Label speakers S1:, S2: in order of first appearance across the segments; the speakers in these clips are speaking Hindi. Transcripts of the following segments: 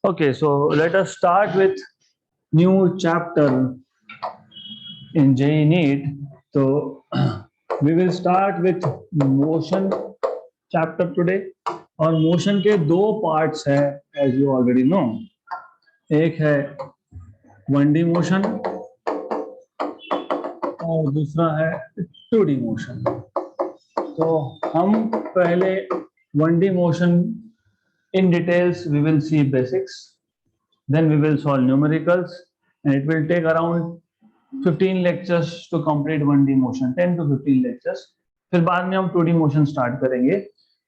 S1: Okay, so let us start with new chapter in JEE NEET. So we will start with motion chapter today. और मोशन के दो पार्ट्स है एज यू ऑलरेडी नो. एक है 1D मोशन और दूसरा है 2D मोशन. तो हम पहले 1D motion in details we will see basics, then we will solve numericals, and it will take around 15 lectures to complete 1D motion, 10 to 15 lectures. फिर बाद में हम 2D motion start करेंगे.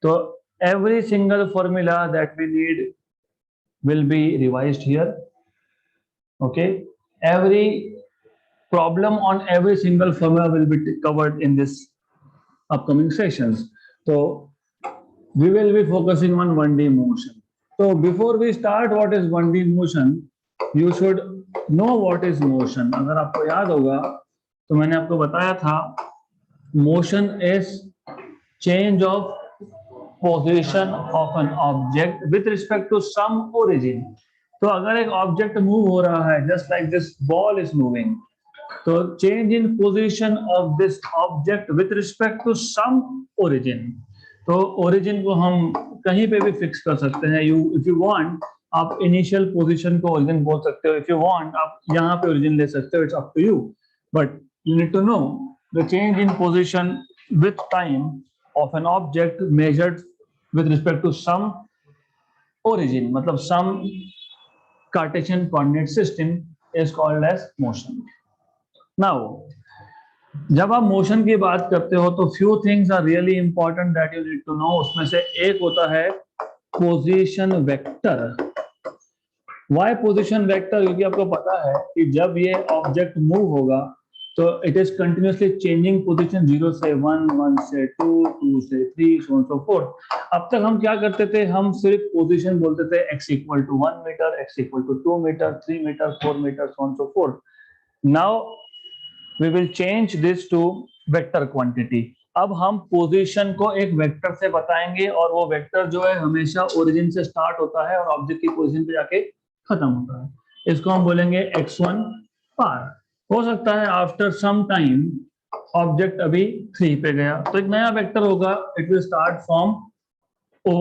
S1: तो every single formula that we need will be revised here. Okay, every problem on every single formula will be covered in this upcoming sessions. So we will be focusing on 1D motion. So before we start what is 1D motion, you should know what is motion. अगर आपको याद होगा तो मैंने आपको बताया था motion is change of position of an object with respect to some origin. तो अगर एक ऑब्जेक्ट मूव हो रहा है just like this ball is moving, तो change in position of this object with respect to some origin. तो ओरिजिन को हम कहीं पे भी फिक्स कर सकते हैं. इफ यू वांट आप इनिशियल पोजीशन को ओरिजिन बोल सकते हो. इफ यू वांट आप यहाँ पे ओरिजिन ले सकते हो. It's up to you, but you need to know the change in position with time of an object measured with respect to some origin, मतलब some cartesian coordinate system is called as motion. Now जब आप मोशन की बात करते हो तो few things are really important that you need to know. उसमें से एक होता है position vector. Why position vector? क्योंकि आपको पता है कि जब ये ऑब्जेक्ट मूव होगा तो it is continuously changing position 0 से 1, 1 से 2, 2 से 3, so on so forth. अब तक हम क्या करते थे, हम सिर्फ पोजीशन बोलते थे x equal to 1 metre, x equal to 2 metre, 3 metre, 4 metre, so on so forth. Now we will change this to vector quantity. अब हम पोजीशन को एक वेक्टर से बताएंगे और वो वेक्टर जो है हमेशा ओरिजिन से स्टार्ट होता है और ऑब्जेक्ट की पोजीशन पे जाके खत्म होता है. इसको हम बोलेंगे x1 पार. हो सकता है आफ्टर सम टाइम ऑब्जेक्ट अभी 3 पे गया तो एक नया वेक्टर होगा. It will start from O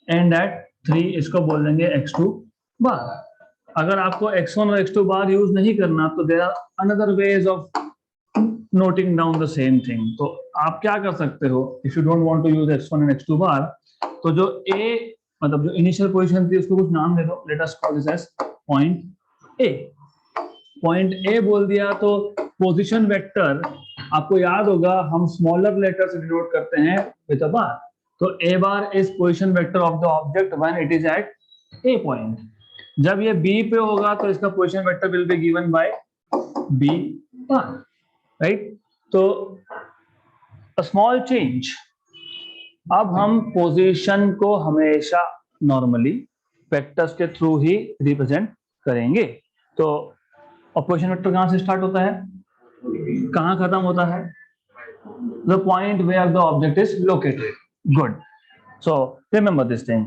S1: and at 3. इसको बोल देंगे x2 बार. अगर आपको x1 और x2 बार यूज नहीं करना तो there are another ways of noting down the same thing. तो आप क्या कर सकते हो, if you don't want to use x1 and x2 bar, तो जो a मतलब जो इनिशियल पोजीशन थी उसको कुछ नाम दे दो. Let us call this as point A. Point A बोल दिया तो पोजीशन वेक्टर आपको याद होगा हम स्मॉलर लेटर से डिनोट करते हैं विद अ बार. तो A bar is position vector of the object when it is at A point. जब ये B पे होगा तो इसका position vector will be given by B bar, right. तो अ स्मॉल चेंज. अब हम पोजीशन को हमेशा नॉर्मली वेक्टर्स के थ्रू ही रिप्रेजेंट करेंगे. तो पोजीशन वेक्टर कहां से स्टार्ट होता है, कहां खत्म होता है? The point where the object is located. Good. So remember this thing.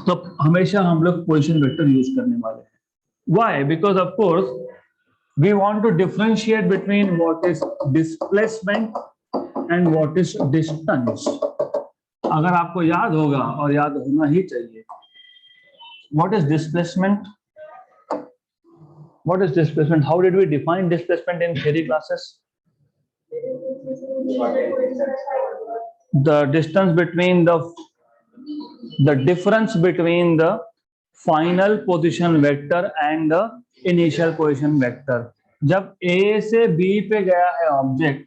S1: तो हमेशा हम लोग पोजीशन वेक्टर यूज करने वाले हैं. Why? Because of course we want to differentiate between what is displacement and what is distance. अगर आपको याद होगा और याद होना ही चाहिए, what is displacement? What is displacement? How did we define displacement in theory classes? The distance between the difference between the final position vector and the initial position vector. जब A से B पे गया है ऑब्जेक्ट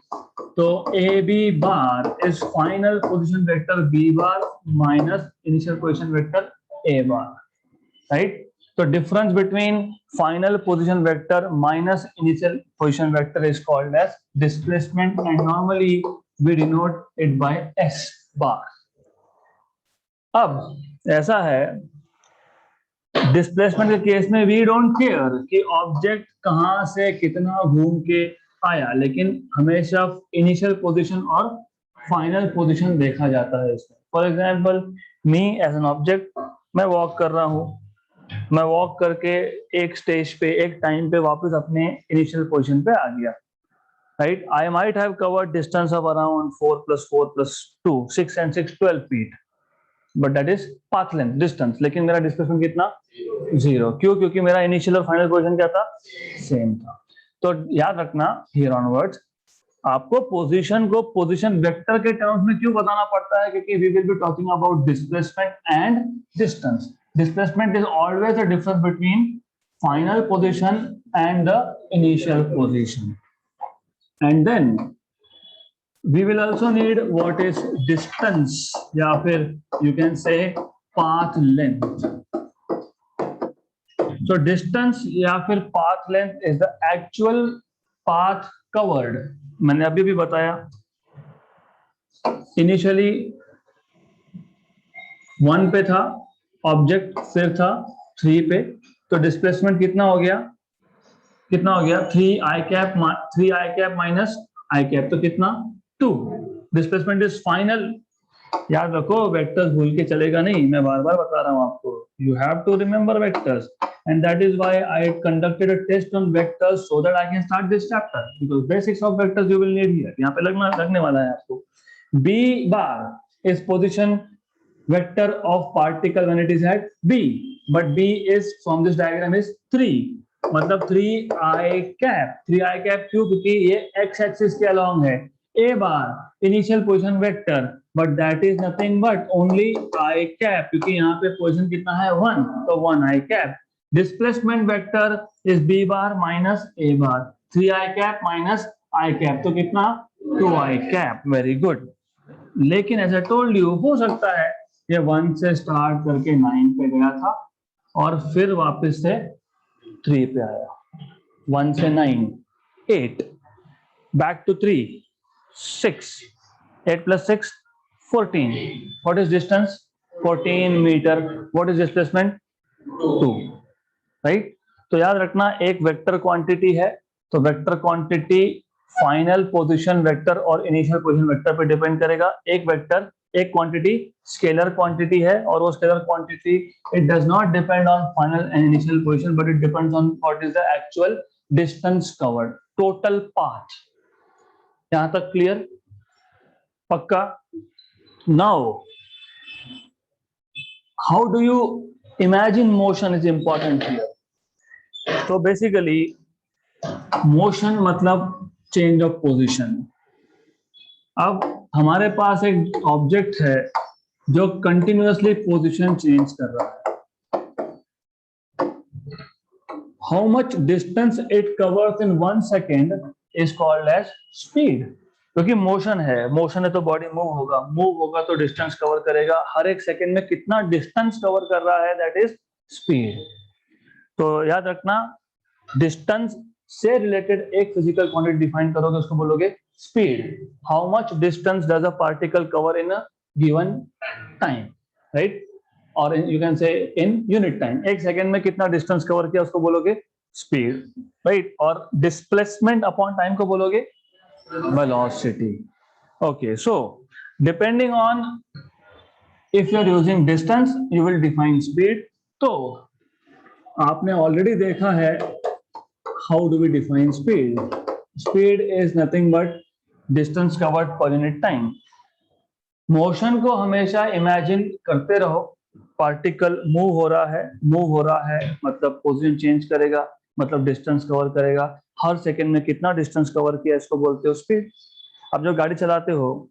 S1: तो AB bar is final position vector B bar minus initial position vector A bar, right? So difference between final position vector minus initial position vector is called as displacement, and normally we denote it by S bar. अब ऐसा है डिस्प्लेसमेंट के केस में वी डोंट केयर कि ऑब्जेक्ट कहां से कितना घूम के आया, लेकिन हमेशा इनिशियल पोजीशन और फाइनल पोजीशन देखा जाता है इसमें. For example me as an object, मैं वॉक कर रहा हूं मैं वॉक करके एक स्टेज पे एक टाइम पे वापस अपने इनिशियल पोजीशन पे आ गया, right? I might have covered distance of around 4 + 4 + 2 6 and 6 12 feet, but that is path length distance, लेकिन मेरा डिस्प्लेसमेंट कितना? 0। क्यों? क्योंकि मेरा इनिशियल और फाइनल पोजीशन क्या था? सेम था। तो याद रखना हियर ऑनवर्ड्स आपको पोजीशन को पोजीशन वेक्टर के टर्म्स में क्यों बताना पड़ता है? क्योंकि we will be talking about displacement and distance. Displacement is always the difference between final position and the initial position. And then we will also need what is distance, या फिर you can say path length. So distance या फिर path length is the actual path covered. मैंने अभी भी बताया इनिशियली 1 पे था ऑब्जेक्ट, फिर था 3 पे, तो डिस्प्लेसमेंट कितना हो गया? 3 i cap minus i cap, तो कितना? 2। Displacement is final. याद रखो वेक्टर्स भूल के चलेगा नहीं, मैं बार बार बता रहा हूं आपको, you have to remember vectors and that is why I conducted a test on vectors so that I can start this chapter, because basics of vectors you will need here. यहां पे लगने वाला है आपको। b bar is position vector of particle when it is at b, but b is from this diagram is 3, मतलब 3i cap। 3i cap क्यों? क्योंकि ये x एक्सिस के अलोंग है। a bar initial position vector, but that is nothing but only i cap, क्योंकि यहाँ पे पोजीशन कितना है? 1, तो 1i cap। Displacement vector is b bar minus a bar, 3i cap minus i cap, तो कितना? 2i cap। Very good. लेकिन एज आई टोल्ड यू, हो सकता है ये 1 से स्टार्ट करके 9 पे गया था और फिर वापस से 3 पे आया। 1 से 9 8, back to 3 6, 8 + 6 14। What is distance? 14 metre. What is displacement? 2, right? तो याद रखना एक वेक्टर क्वांटिटी है, तो vector quantity final position vector और इनिशियल पोजीशन वेक्टर पे डिपेंड करेगा। एक वेक्टर एक क्वांटिटी स्केलर क्वांटिटी है, और वो scalar quantity it does not depend on final and initial position, but it depends on what is the actual distance covered, total path. यहां तक क्लियर? पक्का? Now how do you imagine motion is important here. तो बेसिकली मोशन मतलब चेंज ऑफ पोजीशन। अब हमारे पास एक ऑब्जेक्ट है जो कंटिन्यूअसली पोजीशन चेंज कर रहा है। How much distance it covers in 1 second is called as speed. क्योंकि मोशन है तो बॉडी मूव होगा तो डिस्टेंस कवर करेगा। हर एक सेकेंड में कितना डिस्टेंस कवर कर रहा है, दैट इज स्पीड। तो याद रखना डिस्टेंस से रिलेटेड एक फिजिकल क्वांटिटी डिफाइन करोगे, उसको बोलोगे speed. How much distance does a particle cover in a given time, right? और you can say in unit time, एक सेकेंड में कितना डिस्टेंस कवर किया उसको बोलोगे स्पीड, राइट? और डिस्प्लेसमेंट अपॉन टाइम को बोलोगे velocity. Okay, so depending on if you are using distance you will define speed. तो आपने ऑलरेडी देखा है how do we define speed? Speed is nothing but distance covered per unit time. Motion को हमेशा इमेजिन करते रहो, पार्टिकल मूव हो रहा है मतलब पोजीशन चेंज करेगा, मतलब डिस्टेंस कवर करेगा। हर सेकंड में कितना डिस्टेंस कवर किया इसको बोलते हो स्पीड। अब जो गाड़ी चलाते हो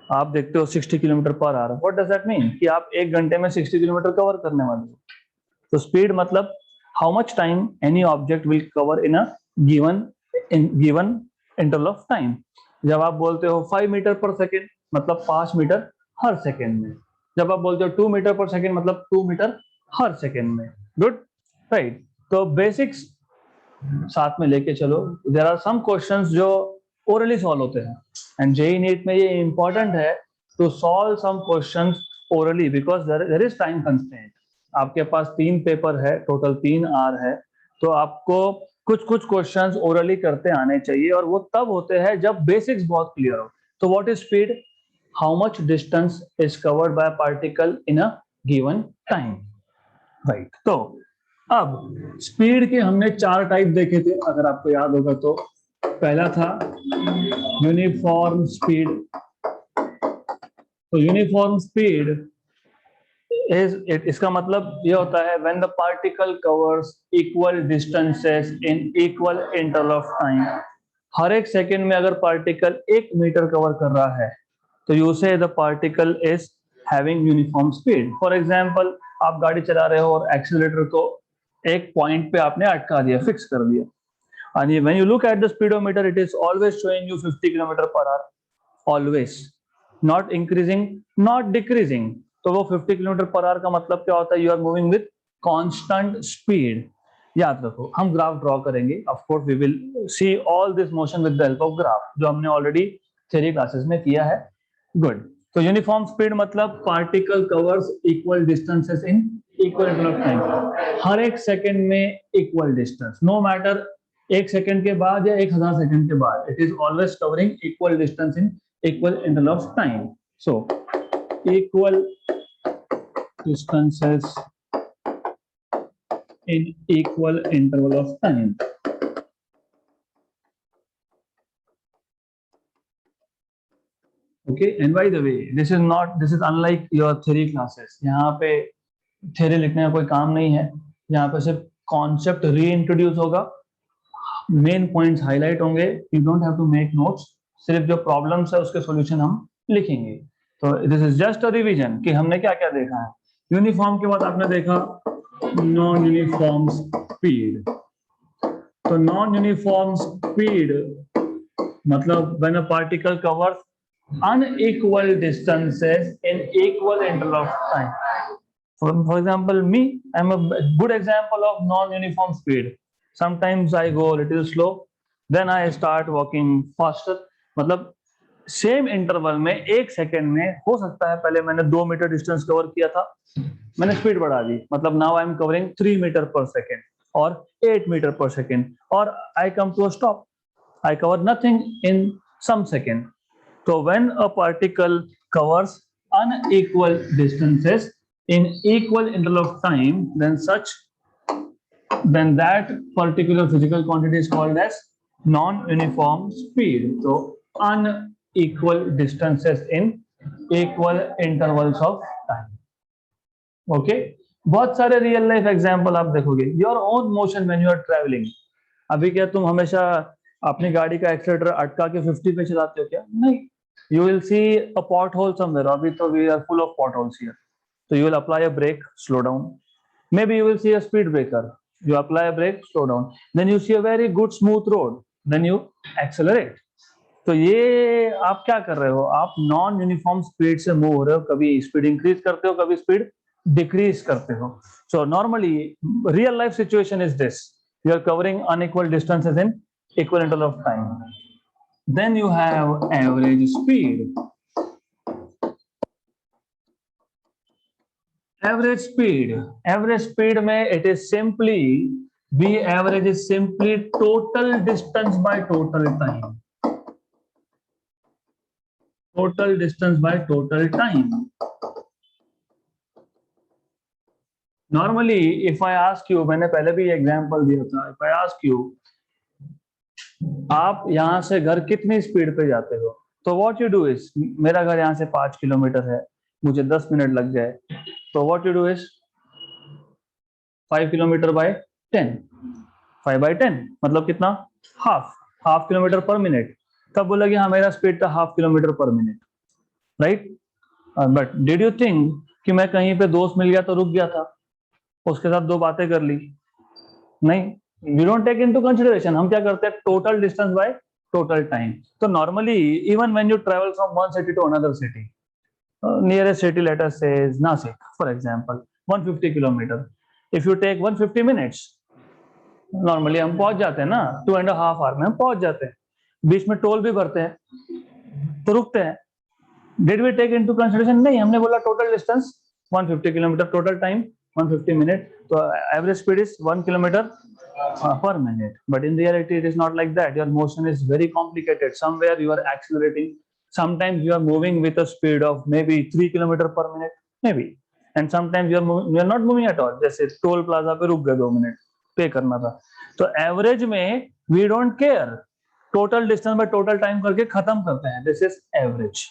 S1: आप देखते हो 60 kilometre per our. What does that mean? कि आप 1 घंटे में 60 किलोमीटर कवर करने वाले हो। तो स्पीड मतलब how much time any object will cover in a given interval of time। जब आप बोलते हो 5 मीटर पर सेकेंड मतलब 5 मीटर हर सेकेंड में। जब आप बोलते हो 2 मीटर पर सेकेंड मतलब 2 मीटर हर सेकेंड में। Good, right? तो बेसिक्स साथ में लेके चलो। देयर आर सम क्वेश्चंस जो ओरली सॉल्व होते हैं एंड जेईई नीट में ये इंपॉर्टेंट है to solve some questions orally because there is time constraint. आपके पास 3 पेपर है, टोटल 3 आर है, तो आपको कुछ क्वेश्चंस ओरली करते आने चाहिए, और वो तब होते हैं जब बेसिक्स बहुत क्लियर हो। तो what is speed? How much distance is covered by particle in a given time, right? तो अब स्पीड के हमने 4 टाइप देखे थे, अगर आपको याद होगा तो। पहला था यूनिफॉर्म स्पीड। तो यूनिफॉर्म स्पीड इसका मतलब ये होता है when the particle covers equal distances in equal interval of time. हर एक सेकंड में अगर पार्टिकल 1 मीटर कवर कर रहा है तो यू से the particle is having uniform speed. For example, आप गाड़ी चला रहे हो और एक्सीलरेटर को एक पॉइंट पे आपने अटका दिया, फिक्स कर दिया, and when you look at the speedometer it is always showing you 50 kilometre per our, always, not increasing not decreasing। तो वो 50 किलोमीटर पर आवर का मतलब क्या होता है? You are moving with constant speed. याद रखो, हम ग्राफ ड्रॉ करेंगे, of course we will see all this motion with the help of graph, जो हमने ऑलरेडी थ्योरी क्लासेस में किया है। गुड। तो यूनिफॉर्म स्पीड मतलब particle covers equal distances in equal interval of time. हर एक सेकंड में equal distance, no matter 1 second के बाद या 1000 सेकंड के बाद, it is always covering equal distance in equal interval of time. So equal distances in equal interval of time। Okay, and by the way, this is unlike your theory classes। यहाँ पे theory लिखने का कोई काम नहीं है, यहाँ पे सिर्फ कॉन्सेप्ट रीइंट्रोड्यूस होगा, मेन पॉइंट्स हाईलाइट होंगे, you don't have to make notes, सिर्फ जो प्रॉब्लम्स है उसके सॉल्यूशन हम लिखेंगे। तो this is just a revision कि हमने क्या क्या देखा है। यूनिफॉर्म के बाद आपने देखा नॉन यूनिफॉर्म स्पीड। तो नॉन यूनिफॉर्म स्पीड मतलब when a particle covers unequal distances in equal interval of time। For example, me, I'm a good example of non-uniform speed। Sometimes I go a little slow, then I start walking faster। मतलब सेम इंटरवल में 1 सेकेंड में हो सकता है पहले मैंने 2 मीटर डिस्टेंस कवर किया था, मैंने स्पीड बढ़ा दी, मतलब now I am covering 3 metre per second और 8 मीटर पर सेकेंड, और I come to a stop, I cover nothing in some second. So when a particle covers unequal distances in equal interval of time, then that particular physical quantity is called as non-uniform speed। So unequal distances in equal intervals of time। Okay, बहुत सारे रियल लाइफ एग्जांपल आप देखोगे। Your own motion when you are travelling. अभी क्या तुम हमेशा अपनी गाड़ी का एक्सीलरेटर अटका के 50 पे चलाते हो क्या? नहीं। You will see a pothole somewhere। अभी तो we are full of potholes here। So you will apply a brake, slow down। Maybe you will see a speed breaker। You apply a brake, slow down। Then you see a very good smooth road। Then you accelerate। तो ये आप क्या कर रहे हो? आप नॉन यूनिफॉर्म स्पीड से मूव हो रहे हो, कभी स्पीड इंक्रीज करते हो, कभी स्पीड डिक्रीज करते हो। So normally real life situation is this, you are covering unequal distances in equal interval of time. Then you have average speed। Average speed में it is simply, V average is simply total distance by total time। Total distance by total time। Normally if I ask you, मैंने पहले भी एग्जांपल दिया था, if I ask you आप यहाँ से घर कितनी स्पीड पे जाते हो, तो व्हाट यू डू इज, मेरा घर यहाँ से 5 किलोमीटर है, मुझे 10 मिनट लग गए, तो what you do is 5 kilometre by 10, 5 by 10 मतलब कितना? Half kilometre per minute. तब बोला कि हाँ मेरा स्पीड था half kilometre per minute, right. But did you think कि मैं कहीं पे दोस्त मिल गया तो रुक गया था, उसके साथ 2 बातें कर ली? नहीं, we don't take into consideration। हम क्या करते हैं? Total distance by total time. तो normally even when you travel from one city to another city, nearest city let us say Nashik for example 150 kilometre, if you take 150 minutes, normally हम पहुंच जाते हैं ना, 2.5 आवर में हम पहुंच जाते हैं। बीच में टोल भी भरते हैं तो रुकते हैं। Did we take into consideration? नहीं, हमने बोला total distance 150 kilometre, total time 150 minute, तो average speed is 1 kilometre per minute। But in reality it is not like that। Your motion is very complicated। Somewhere you are accelerating, sometimes you are moving with a speed of maybe 3 kilometer per minute, maybe, and sometimes you are not moving at all, जैसे टोल प्लाजा पे रुक गए 2 मिनट, पे करना था। तो एवरेज में we don't care, total distance by total time करके खत्म करते हैं, this is average.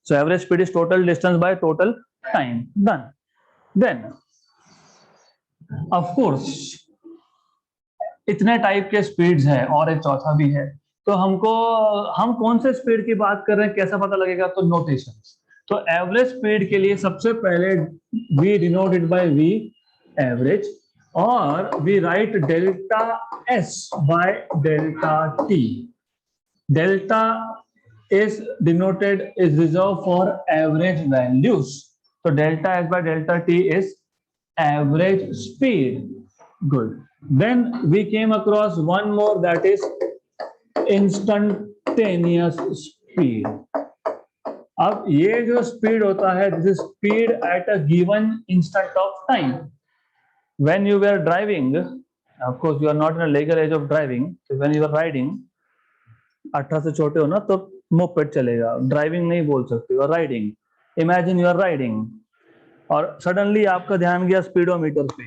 S1: So average speed is total distance by total time, done. Then of course इतने टाइप के स्पीड्स हैं और एक चौथा भी है, तो हम कौन से स्पीड की बात कर रहे हैं कैसा पता लगेगा? तो नोटेशंस। तो एवरेज स्पीड के लिए सबसे पहले we denote it by v average, और we write delta S by delta t. Delta is denoted is reserved for average values. So delta S by delta T is average speed. Good. Then we came across one more, that is instantaneous speed. अब ये जो स्पीड होता है, this is speed at a given instant of time. When you were driving, of course you are not in a legal age of driving, so when you are riding, 18 से छोटे हो ना तो मोपेड चलेगा, ड्राइविंग नहीं बोल सकते, you are riding. Imagine you are riding और सडनली आपका ध्यान गया स्पीडोमीटर पे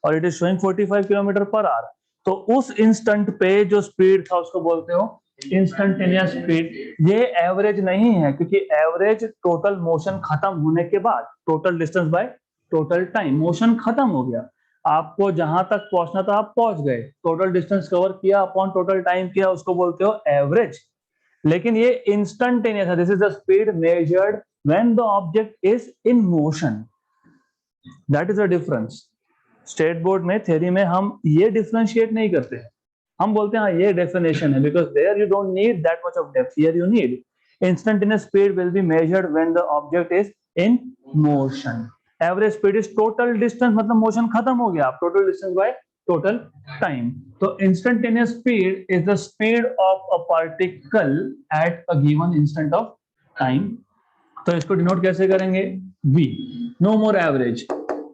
S1: और it is showing 45 kilometre per hour, तो उस इंस्टेंट पे जो स्पीड था उसको बोलते हो इंस्टेंटेनियस स्पीड। ये एवरेज नहीं है, क्योंकि एवरेज टोटल मोशन खत्म होने के बाद, total distance by total time, motion खत्म हो गया, आपको जहां तक पहुंचना था आप पहुंच गए, टोटल डिस्टेंस कवर किया अपॉन टोटल टाइम किया, उसको बोलते हो एवरेज। लेकिन ये इंस्टेंटेनियस है, this is the speed measured when the object is in motion, that is the difference. State board में थ्योरी में हम ये डिफरेंशिएट नहीं करते हैं, हम बोलते हैं हाँ ये डेफिनेशन है, because there you don't need that much of depth, here you need instantaneous speed will be measured when the object is in motion. Average speed is total distance, मतलब मोशन खत्म हो गया, total distance by total time. तो instantaneous speed is the speed of a particle at a given instant of time. तो इसको डिनोट कैसे करेंगे? v, no more average.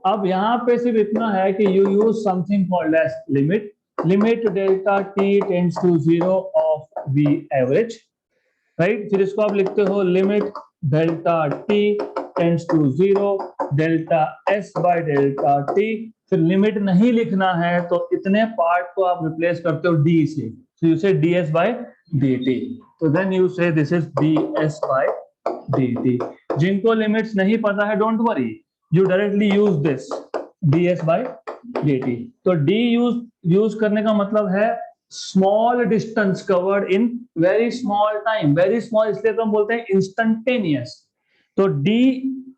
S1: अब यहाँ पे सिर्फ इतना है कि you use something called as limit, limit delta t tends to 0 of v average, right. फिर इसको आप लिखते हो limit delta t tends to 0 delta s by delta t। फिर लिमिट नहीं लिखना है तो इतने पार्ट को आप रिप्लेस करते हो d से, so you say ds by dt, तो then you say this is ds by dt। जिनको लिमिट्स नहीं पता है don't worry, you directly use this ds by dt। तो d यूज करने का मतलब है small distance covered in very small time, very small इसलिए तो हम बोलते हैं इंस्टेंटेनियस। तो d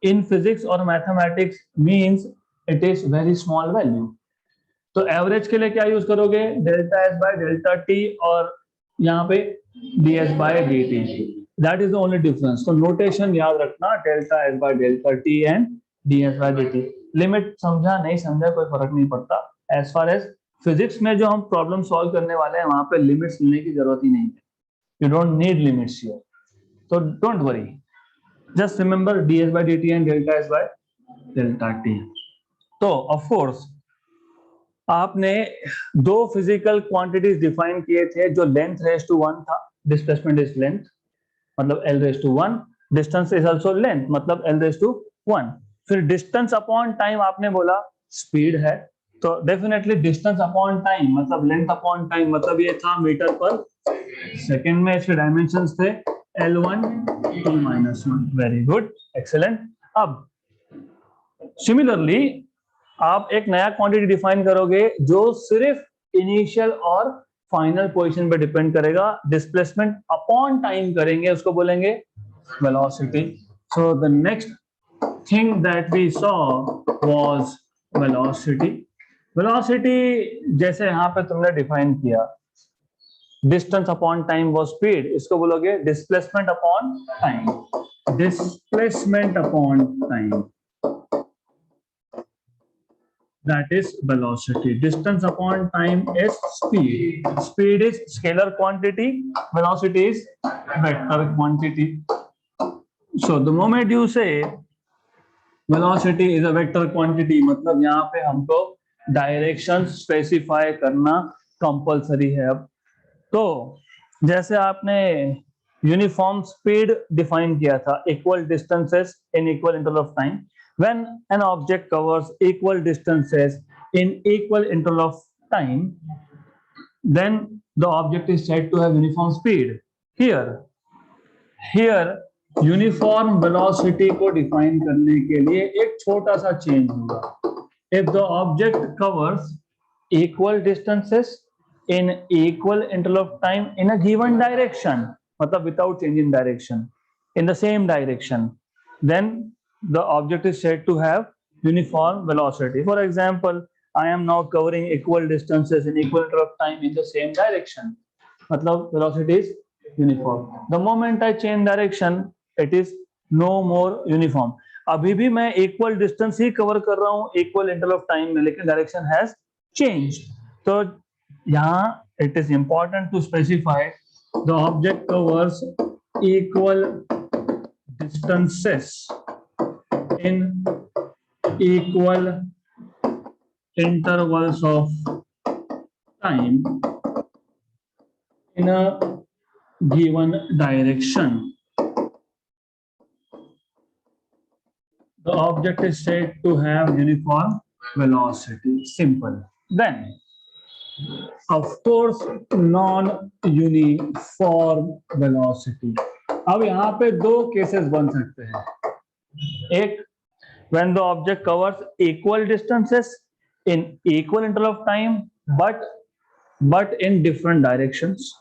S1: इन फिजिक्स और mathematics means it is very small value. तो एवरेज के लिए क्या यूज करोगे? Delta S by delta T, और यहाँ पे ds by dt, that is the only difference. तो नोटेशन याद रखना, delta S by delta T and ds by dt। Limit समझा नहीं समझा कोई फर्क नहीं पड़ता, एज फार एज फिजिक्स में जो हम प्रॉब्लम सॉल्व करने वाले हैं वहां पे लिमिट्स लेने की जरूरत ही नहीं है, you don't need limits here, तो don't worry, just remember ds by dt and delta S by delta T. तो ऑफ कोर्स आपने दो फिजिकल क्वांटिटीज डिफाइन किए थे, जो लेंथ रेज टू 1 था, डिस्प्लेसमेंट इज लेंथ मतलब l raise to 1, distance is also length मतलब l रेज टू 1। फिर डिस्टेंस अपॉन टाइम आपने बोला स्पीड है, तो डेफिनेटली डिस्टेंस अपॉन टाइम मतलब लेंथ अपॉन टाइम, मतलब ये था मीटर पर सेकंड में, इसके डायमेंशंस थे L1 T-1। Very good, excellent. अब सिमिलरली आप एक नया क्वांटिटी डिफाइन करोगे जो सिर्फ इनिशियल और फाइनल पोजीशन पे डिपेंड करेगा, डिस्प्लेसमेंट अपॉन टाइम करेंगे, उसको बोलेंगे velocity. So the next thing that we saw was velocity. Velocity जैसे यहाँ पे तुमने डिफाइन किया, डिस्टेंस अपॉन टाइम वो स्पीड, इसको बोलोगे displacement upon time, displacement upon time, that is velocity. Distance upon time is speed. Speed is scalar quantity, velocity is vector quantity. So the moment you say velocity is a vector quantity, मतलब यहाँ पे हमको डायरेक्शन स्पेसिफाई करना कंपलसरी है। अब तो जैसे आपने यूनिफॉर्म स्पीड डिफाइन किया था, equal distances in equal interval of time, when an object covers equal distances in equal interval of time, then the object is said to have uniform speed. Here uniform velocity को डिफाइन करने के लिए एक छोटा सा चेंज होगा. If the object covers equal distances in equal interval of time in a given direction, मतलब without change in direction, in the same direction, then the object is said to have uniform velocity. For example, I am now covering equal distances in equal interval of time in the same direction. मतलब velocity is uniform. The moment I change direction, it is no more uniform. अभी भी मैं equal distance ही cover कर रहा हूँ equal interval of time में, लेकिन direction has changed. तो यहाँ it is important to specify the object covers equal distances in equal intervals of time in a given direction. The object is said to have uniform velocity. Simple. Then, of course, non-uniform velocity. अब यहाँ पे दो केसेस बन सकते हैं. एक, when the object covers equal distances in equal interval of time but in different directions,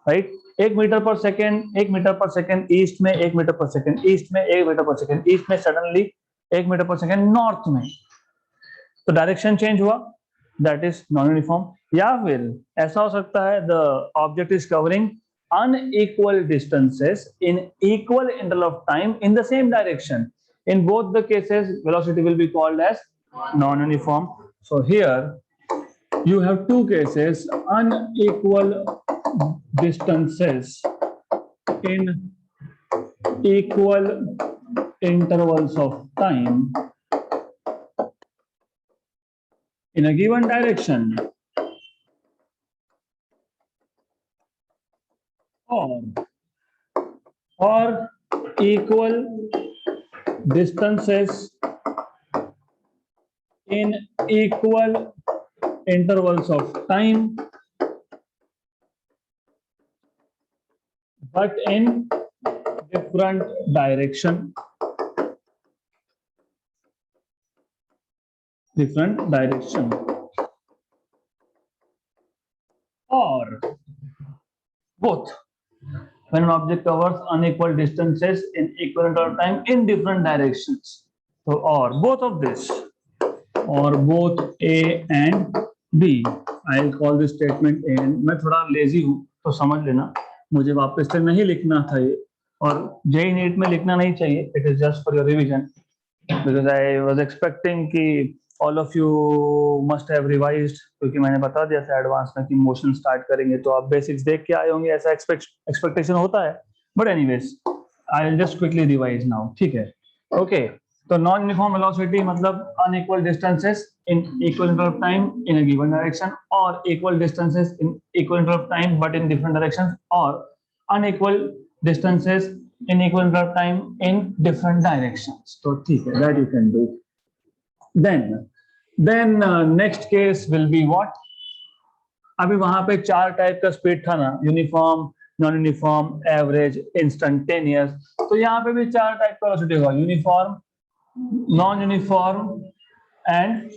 S1: right? 1 metre per second east में, 1 मीटर पर सेकेंड ईस्ट में, 1 मीटर पर सेकेंड ईस्ट में, suddenly 1 metre per second north में, तो डायरेक्शन चेंज हुआ, दैट इज नॉन यूनिफॉर्म. या फिर ऐसा हो सकता है the object is covering unequal distances in equal interval of time in the same direction. In both the cases, velocity will be called as non-uniform. So here you have two cases: unequal distances in equal intervals of time in a given direction, or equal distances in equal intervals of time but in different direction. Or both, when an object covers unequal distances in equal interval of time in different directions. So, or both of this, or both A and B. I'll call this statement A. मैं थोड़ा लेजी हूँ तो समझ लेना, मुझे वापस से नहीं लिखना था ये, और जेई नीट में लिखना नहीं चाहिए. It is just for your revision, because I was expecting कि all of you must have revised, क्योंकि मैंने बता दिया था एडवांस में कि मोशन स्टार्ट करेंगे तो आप बेसिक्स देख के आए होंगे, ऐसा एक्सपेक्टेशन होता है. But anyways I will just quickly revise now. ठीक है, ओके. तो नॉन यूनिफॉर्म वेलोसिटी मतलब unequal distances in equal interval of time in a given direction, और equal distances in equal interval of time but in different directions, और unequal distances in equal interval of time in different directions. So ठीक है, that you can do. Then next case will be what? अभी वहां पे 4 टाइप का स्पीड था ना, uniform, non uniform, average, instantaneous. तो यहाँ पे भी 4 टाइप का वेलोसिटी होगा: uniform, non uniform and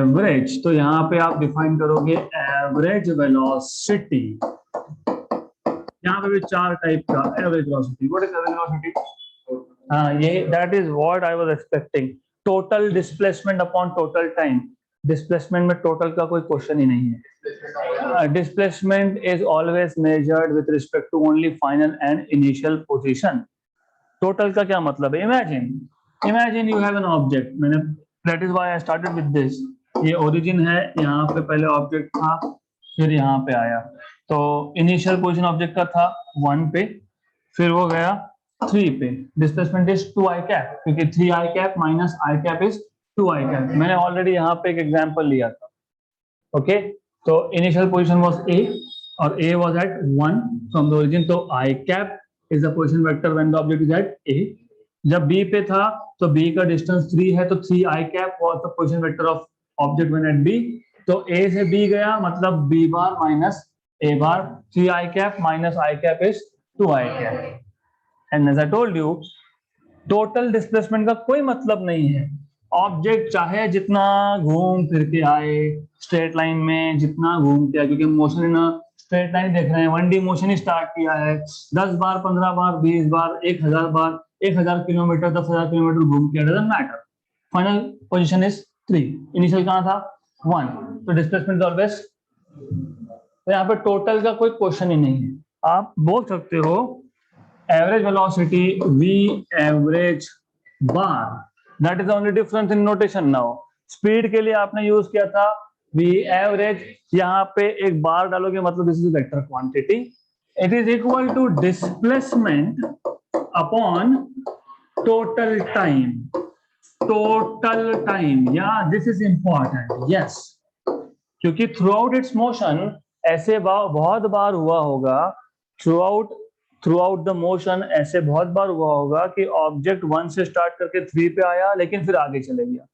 S1: average. तो यहाँ पे आप डिफाइन करोगे एवरेज वेलोसिटी. यहाँ पे भी 4 टाइप का average velocity. What is average velocity? हाँ, ये that is what I was expecting. Total displacement upon total time. Displacement में टोटल का कोई क्वेश्चन ही नहीं है. Displacement is always measured with respect to only final and initial position. Total का क्या मतलब है? Imagine you have an object. मैंने, that is why I started with this. ये ओरिजिन है, यहाँ पे पहले ऑब्जेक्ट था, फिर यहाँ पे आया. तो इनिशियल पोजीशन ऑब्जेक्ट का था 1 पे, फिर वो गया 3 पे. डिस्प्लेसमेंट इज 2i कैप, क्योंकि 3i cap minus i cap is 2i cap. मैंने ऑलरेडी यहाँ पे एक एग्जांपल लिया था. ओके, तो इनिशियल पोजीशन वाज a और a was at 1 from the origin. तो i cap is the position vector when the object is at a. जब B पे था तो B का डिस्टेंस 3 है, तो 3 i cap was the position vector of object when at B। तो A से B गया मतलब B bar minus A bar, 3 i cap minus i cap is 2 i cap. And as I told you, total displacement का कोई मतलब नहीं है। ऑब्जेक्ट चाहे जितना घूम फिर के आए स्ट्रेट लाइन में, जितना घूम के आए, क्योंकि मोशन इन स्ट्रेट लाइन देख रहे हैं, 1D मोशन ही स्टार्ट किया है, 10 बार, 15 बार, 20 बार, 1000 बार, 1000 किलोमीटर, 10,000 किलोमीटर घूम के, doesn't matter, final position is 3, initial कहाँ था 1, तो डिस्प्लेसमेंट ऑलवेज। तो यहाँ पे टोटल का कोई क्वेश्चन ही नहीं है। आप बोल सकते हो average velocity v average bar, that is only difference in notation. Now speed के लिए आपने यूज किया था v एवरेज, यहाँ पे एक बार डालोगे मतलब this is vector quantity, it is equal to displacement upon total time. Total time, या दिस इज इंपॉर्टेंट, यस, क्योंकि थ्रू आउट इट्स मोशन ऐसे बहुत बार हुआ होगा, थ्रू आउट द मोशन ऐसे बहुत बार हुआ होगा कि ऑब्जेक्ट 1 से स्टार्ट करके 3 पे आया, लेकिन फिर आगे चले गया,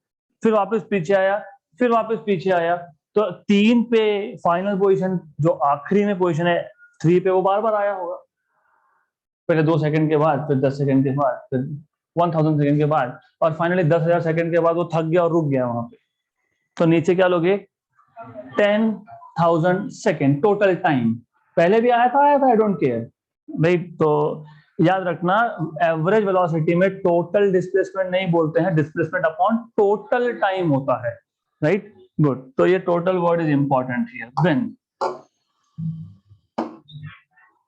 S1: फिर वापस पीछे आया, फिर वापस पीछे आया। तो 3 पे फाइनल पोजीशन जो आखिरी में पोजीशन है 3 पे, वो बार बार आया होगा, पहले 2 सेकंड के बाद, फिर 10 सेकंड के बाद, फिर 1000 सेकंड के बाद, और फाइनली 10,000 सेकंड के बाद वो थक गया और रुक गया वहां पे। तो नीचे क्या लोगे 10,000 सेकंड टोटल टाइम। पहले भी आया था आई डोंट केयर भाई। तो याद रखना, एवरेज वेलोसिटी में टोटल डिस्प्लेसमेंट नहीं बोलते हैं, डिस्प्लेसमेंट अपॉन टोटल टाइम होता है, राइट, गुड। तो ये total word is important here. Then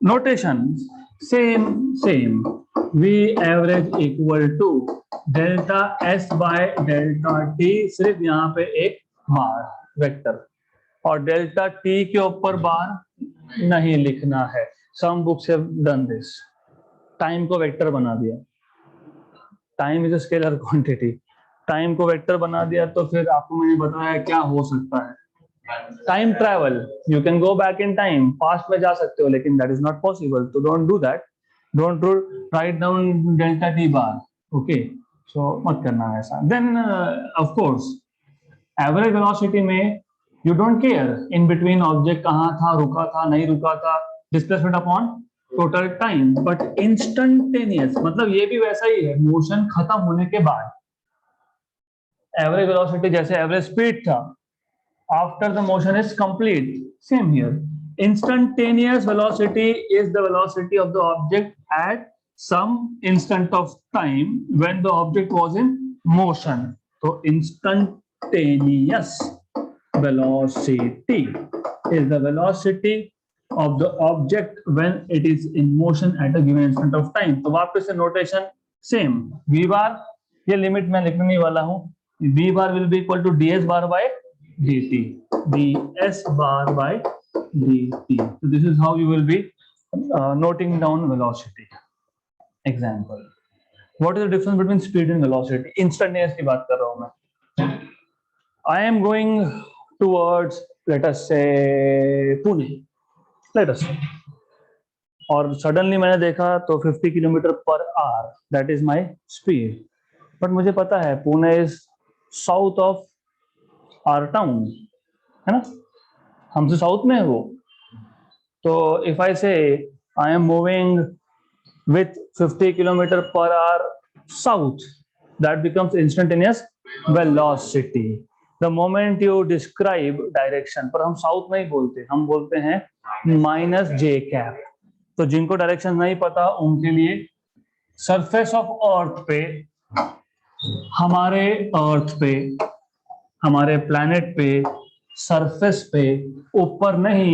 S1: notation same v average equal to delta s by delta t, सिर्फ यहाँ पे एक बार वेक्टर, और डेल्टा t के ऊपर बार नहीं लिखना है। Some books have done this, time को वेक्टर बना दिया, time is a scalar quantity, time को वेक्टर बना दिया, तो फिर आपको मैंने बताया क्या हो सकता है, time travel, you can go back in time, past में जा सकते हो, लेकिन दैट इज नॉट पॉसिबल, तो don't do that, don't write down delta t bar, okay, so मत करना ऐसा। Then of course average velocity में you don't care in between object कहाँ था, रुका था नहीं रुका था, displacement upon total time. But instantaneous मतलब ये भी वैसा ही है, मोशन खत्म होने के बाद एवरेज वेलोसिटी जैसे एवरेज स्पीड था, after the motion is complete, same here, instantaneous velocity is the velocity of the object at some instant of time when the object was in motion. So instantaneous velocity is the velocity of the object when it is in motion at a given instant of time. तो वापस से नोटेशन सेम, v बार, ये लिमिट मैं लिखने वाला हूँ, v bar will be equal to ds bar by dt, ds bar by dt. So this is how you will be noting down velocity. Example, what is the difference between speed and velocity? Instantaneous की बात कर रहा हूँ मैं। I am going towards, let us say, Pune, let us say, और सडनली मैंने देखा तो 50 kilometre per hour, that is my speed, but मुझे पता है Pune is south of our town, है ना, हमसे साउथ में है वो। तो इफ आई से आई am moving with 50 kilometer per hour south, that becomes instantaneous velocity the moment you describe direction। पर हम साउथ नहीं बोलते, हम बोलते हैं माइनस जे कैप। तो जिनको डायरेक्शन नहीं पता उनके लिए सरफेस ऑफ अर्थ पे, हमारे प्लैनेट पे, सरफेस पे, ऊपर नहीं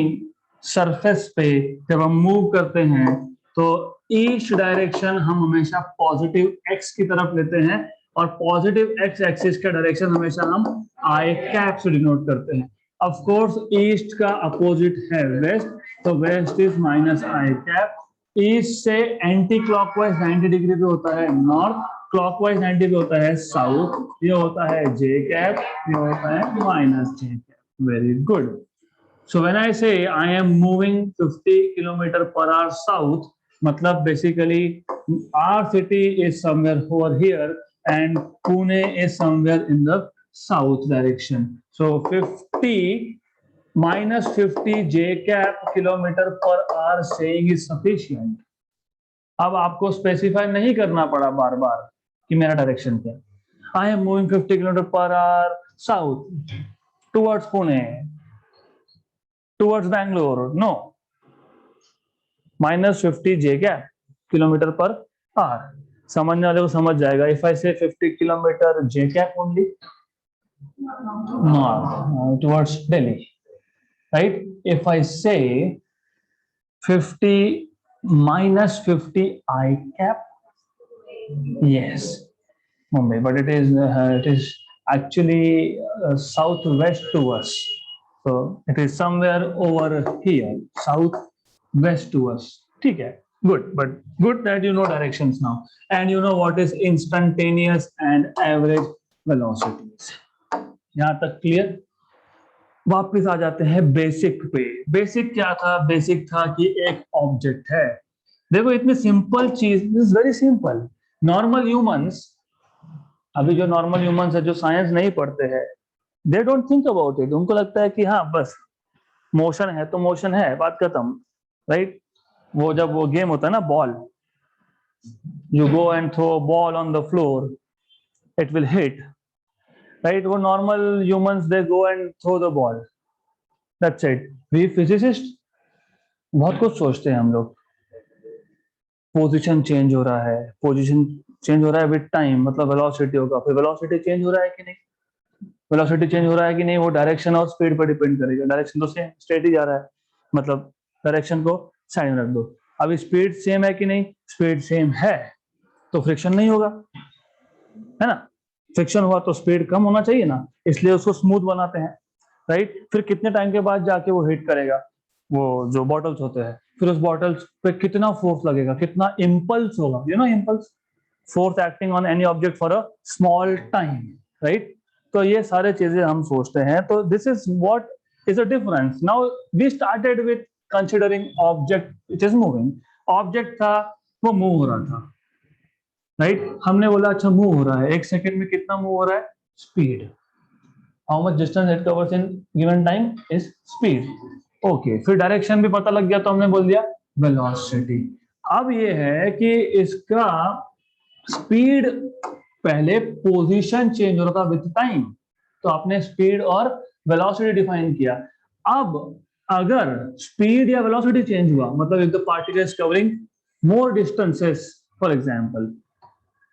S1: सरफेस पे जब हम मूव करते हैं तो ईस्ट डायरेक्शन हम हमेशा पॉजिटिव एक्स की तरफ लेते हैं, और पॉजिटिव एक्स एक्सिस का डायरेक्शन हमेशा हम आई कैप से डिनोट करते हैं। ऑफ कोर्स ईस्ट का अपोजिट है वेस्ट, तो west is minus I cap. East से एंटी क्लॉकवाइज 90 डिग्री पे होता है नॉर्थ, क्लॉकवाइज 90 पे होता है साउथ, ये होता है जे कैप, ये होता है minus J cap. Very good. So when I say I am moving 50 kilometer per hour south, मतलब basically our city is somewhere over here and Pune is somewhere in the south direction. So 50 minus 50 j cap kilometer per hour saying is sufficient. अब आपको स्पेसिफाई नहीं करना पड़ा बार बार कि मेरा डायरेक्शन क्या. I am moving 50 kilometer per hour south towards Pune, towards Bangalore. No. minus 50 j cap kilometre per our. समझने वाले को समझ जाएगा. इफ आई से 50 kilometre j cap only towards Delhi, right. If I से 50 minus 50 I cap, yes, Mumbai, but it is actually southwest to us. So it is somewhere over here, southwest to us. ठीक है. Good, but good that you know directions now and you know what is instantaneous and average velocities. यहाँ तक क्लियर. वापस आ जाते हैं बेसिक पे. बेसिक क्या था? बेसिक था कि एक ऑब्जेक्ट है. देखो इतनी सिंपल चीज, this is very simple. Normal humans, अभी जो नॉर्मल ह्यूमंस है जो साइंस नहीं पढ़ते हैं, they don't think about it. उनको लगता है कि हाँ बस मोशन है तो मोशन है, बात खत्म, राइट. वो जब वो गेम होता है ना ball, you go and throw ball on the floor, it will hit, right. वो normal humans they go and throw the ball, that's it. We physicist बहुत कुछ सोचते हैं हम लोग. पोजीशन चेंज हो रहा है, पोजीशन चेंज हो रहा है विद टाइम, मतलब वेलोसिटी होगा. फिर वेलोसिटी चेंज हो रहा है कि नहीं, वेलोसिटी चेंज हो रहा है कि नहीं, वो डायरेक्शन और स्पीड पर डिपेंड करेगा. डायरेक्शन तो सेम स्ट्रेट ही जा रहा है, मतलब डायरेक्शन को साइड में रख दो. अभी स्पीड सेम है कि नहीं, स्पीड सेम है तो फ्रिक्शन नहीं होगा, है ना. फ्रिक्शन हुआ तो स्पीड कम होना चाहिए ना, इसलिए उसको स्मूथ बनाते हैं, राइट. फिर कितने टाइम के बाद जाके वो हिट करेगा, वो जो बॉटल्स होते हैं, फिर उस बॉटल्स पे कितना फोर्स लगेगा, कितना इम्पल्स होगा, you know impulse, force acting on any object for a small time, right. तो ये सारे चीजें हम सोचते हैं. तो this is what is the difference. Now we started with considering object it is moving. Object था, वो मूव हो रहा था, राइट. हमने बोला अच्छा मूव हो रहा है, एक सेकेंड में कितना मूव हो रहा है, speed. How much distance it covers in given time is speed. Okay, फिर डायरेक्शन भी पता लग गया तो हमने बोल दिया वेलोसिटी. अब ये है कि इसका स्पीड, पहले पोजीशन चेंज हो रहा था विद टाइम, तो आपने स्पीड और वेलोसिटी डिफाइन किया. अब अगर स्पीड या वेलोसिटी चेंज हुआ, मतलब if the particle is covering more distances, for example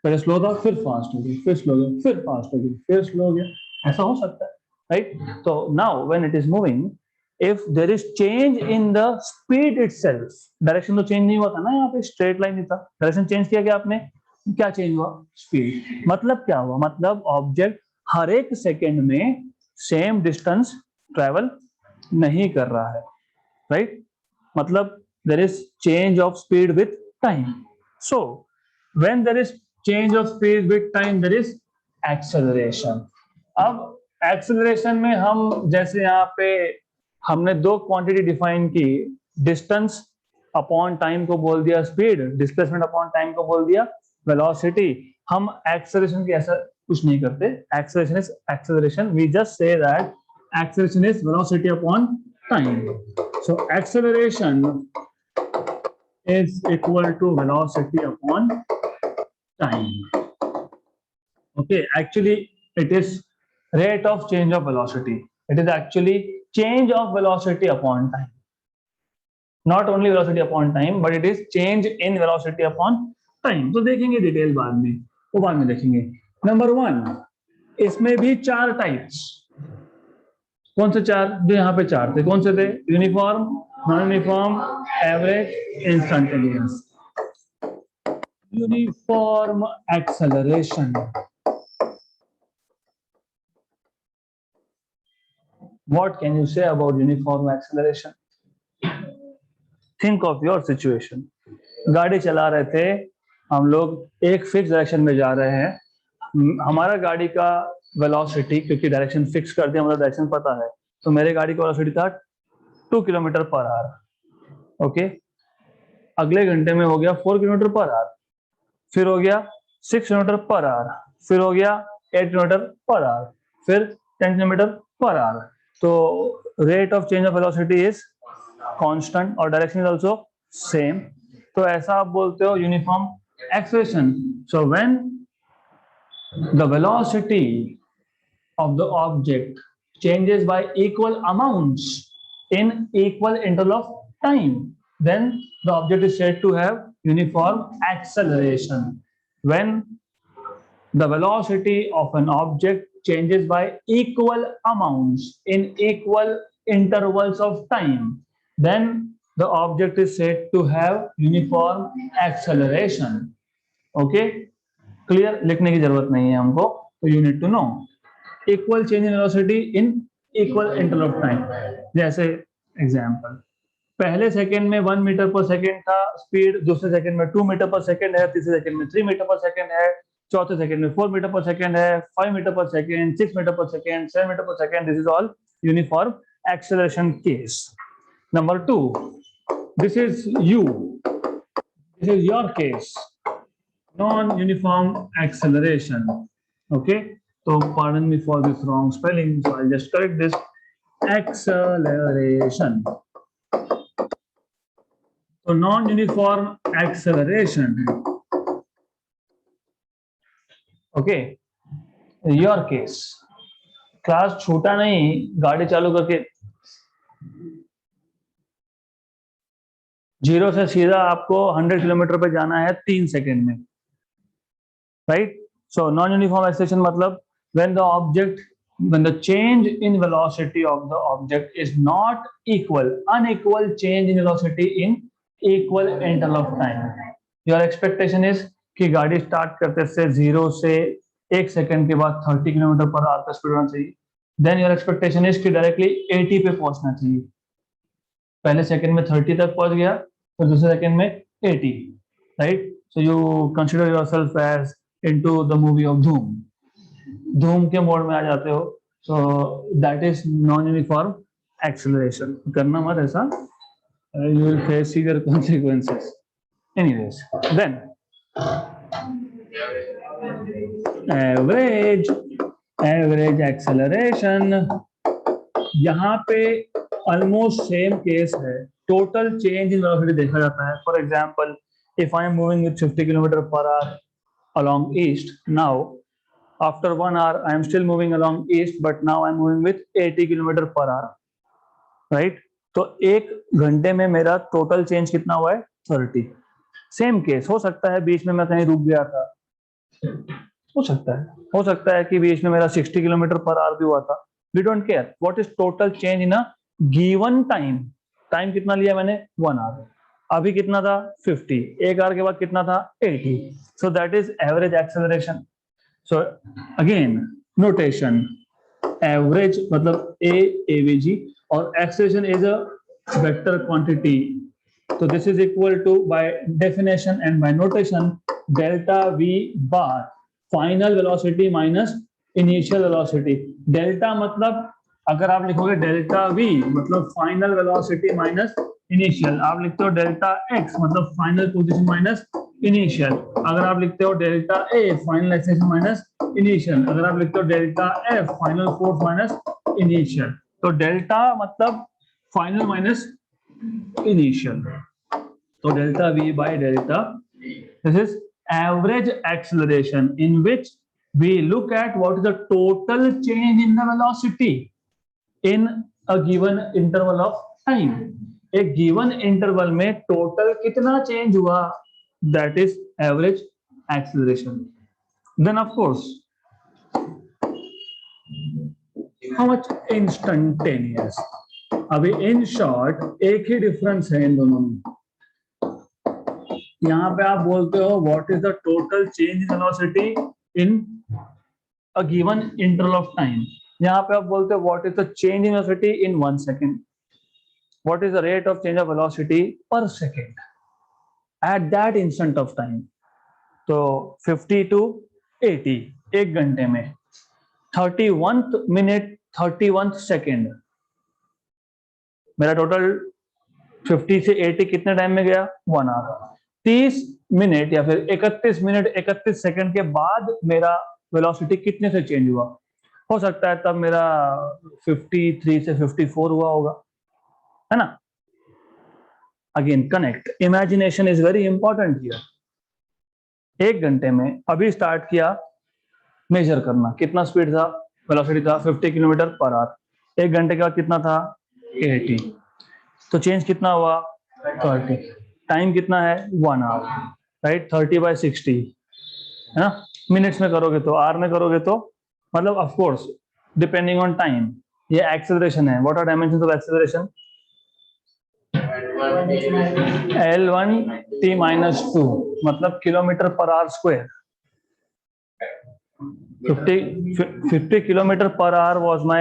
S1: पहले स्लो था फिर फास्ट हो गया, फिर स्लो हो गया, फिर फास्ट हो गया, फिर स्लो हो गया, ऐसा हो सकता है, राइट. तो now when it is moving, if there is change in the speed itself, direction तो चेंज नहीं हुआ था ना, यहाँ पे स्ट्रेट लाइन ही था, डायरेक्शन चेंज किया गया आपने, क्या चेंज हुआ, स्पीड. मतलब क्या हुआ, मतलब ऑब्जेक्ट हर एक सेकेंड में सेम डिस्टेंस ट्रेवल नहीं कर रहा है, राइट. मतलब there is change of speed with time. So when there is change of speed with time, there is acceleration. अब एक्सेलरेशन में हम, जैसे यहाँ पे हमने दो क्वांटिटी डिफाइन की, डिस्टेंस अपॉन टाइम को बोल दिया स्पीड, डिस्प्लेसमेंट अपॉन टाइम को बोल दिया वेलोसिटी. हम एक्सेलरेशन की ऐसा कुछ नहीं करते. Acceleration is acceleration, we just say that acceleration is velocity upon time. So acceleration is equal to velocity upon time. Okay, actually it is rate of change of velocity. It is actually change of velocity upon time. Not only velocity upon time, but it is change in velocity upon time. तो देखेंगे डिटेल बाद में, वो बाद में देखेंगे. नंबर 1, इसमें भी 4 टाइप्स. कौन से 4? जो यहाँ पे 4 थे, कौन से थे? Uniform, non uniform, average, instantaneous. Uniform acceleration. What can you say about uniform acceleration? Think of your situation. गाड़ी चला रहे थे हम लोग, एक फिक्स डायरेक्शन में जा रहे हैं. हमारा गाड़ी का वेलोसिटी, क्योंकि डायरेक्शन फिक्स कर दिया, मतलब डायरेक्शन पता है, तो मेरे गाड़ी का वेलोसिटी था 2 किलोमीटर पर आवर. ओके, अगले घंटे में हो गया 4 किलोमीटर पर आवर, फिर हो गया 6 किलोमीटर पर आवर, फिर हो गया 8 किलोमीटर पर आवर, फिर 10 किलोमीटर पर आवर. तो rate of change of velocity is constant और डायरेक्शन इज आल्सो सेम. तो ऐसा आप बोलते हो uniform acceleration. So when the velocity of the object changes by equal amounts in equal interval of time, then the object is said to have uniform acceleration. When the velocity of an object changes by equal amounts in equal intervals of time, then the object is said to have uniform acceleration. Okay, clear? लिखने की जरूरत नहीं है हमको, तो you need to know equal change in velocity in equal interval of time. जैसे एग्जांपल, पहले सेकंड में 1 मीटर पर सेकंड था स्पीड, दूसरे सेकंड में 2 मीटर पर सेकंड है, तीसरे सेकंड में 3 मीटर पर सेकंड है, चौथे सेकंड में 4 मीटर पर सेकंड है, 5 मीटर पर सेकंड, 6 मीटर पर सेकंड, 7 मीटर पर second. This is all uniform acceleration case. Number 2, this is you, this is your case, non uniform acceleration. Okay, so pardon me for this wrong spelling, so I'll just correct this. Acceleration. So non-uniform acceleration. Okay, your case. Class छोटा नहीं, गाड़ी चालू करके 0 से सीधा आपको 100 किलोमीटर पे जाना है 3 सेकंड में, राइट? So non-uniform acceleration मतलब when the change in velocity of the object is not equal, unequal change in velocity in equal interval of time. Your expectation is कि गाड़ी स्टार्ट करते से 0 से 1 सेकंड के बाद 30 किलोमीटर पर आवर का स्पीड होना चाहिए. देन योर एक्सपेक्टेशन इज कि डायरेक्टली 80 पे पहुंचना चाहिए. पहले सेकंड में 30 तक पहुंच गया, फिर दूसरे सेकंड में 80, right? So you consider yourself as into the movie of Dhoom. Dhoom के मोड में आ जाते हो. So that is non uniform acceleration. करना मत ऐसा, you will face severe consequences. Anyways, then average acceleration. यहाँ पे ऑलमोस्ट सेम केस है. टोटल चेंज इन वेलोसिटी देखा जाता है. For example, if I am moving with 50 kilometre per hour along east, now after 1 hour I am still moving along east, but now I am moving with 80 kilometre per our, right? तो 1 घंटे में मेरा टोटल चेंज कितना हुआ है? 30. सेम केस हो सकता है बीच में मैं कहीं रुक गया था, हो सकता है कि बीच में मेरा 60 किलोमीटर पर आवर भी हुआ था. We don't care. What is total change in a given time. Time कितना लिया मैंने? 1 आवर. अभी कितना था? 50. 1 आवर के बाद कितना था? 80. सो that is average acceleration. So again notation, average मतलब AAVG और acceleration is a vector quantity. So this is equal to, by definition and by notation, delta V bar, final velocity minus initial velocity. Delta मतलब अगर आप लिखोगे डेल्टा V मतलब फाइनल वेलोसिटी माइनस इनिशियल. आप लिखते हो डेल्टा X मतलब फाइनल पोजीशन माइनस इनिशियल. अगर आप लिखते हो delta A final acceleration minus initial. अगर आप लिखते हो delta F final force minus initial. तो डेल्टा मतलब final minus initial. So delta V by delta, this is average acceleration, in which we look at what is the total change in the velocity in a given interval of time. एक given interval में total कितना change हुआ, that is average acceleration. Then of course, how much instantaneous. अभी इन शॉर्ट एक ही डिफरेंस है इन दोनों में. यहाँ पे आप बोलते हो what is the total change in velocity in a given interval of time. यहाँ पे आप बोलते हो what is the change in velocity in 1 second. What is the rate of change of velocity per second at that instant of time. तो 50 to 80 1 घंटे में, 31th मिनट 31th सेकेंड मेरा टोटल 50 से 80 कितने टाइम में गया? 1 आवर। 30 मिनट या फिर 31 मिनट 31 सेकंड के बाद मेरा वेलोसिटी कितने से चेंज हुआ? हो सकता है तब मेरा 53 से 54 हुआ होगा, है ना? Again connect, imagination is very important here. 1 घंटे में अभी स्टार्ट किया मेजर करना, कितना स्पीड था, वेलोसिटी था 50 किलोमीटर पर आवर। 1 घंटे के बाद कितना था? 80। तो चेंज कितना हुआ? 30। टाइम कितना है? 1 आवर, राइट? 30/60, है ना? मिनट्स में करोगे तो, आवर में करोगे तो, मतलब of course depending on time. ये एक्सेलरेशन है। What are dimensions of acceleration? L1t-2 मतलब kilometre per hour square. 50 kilometer per hour was my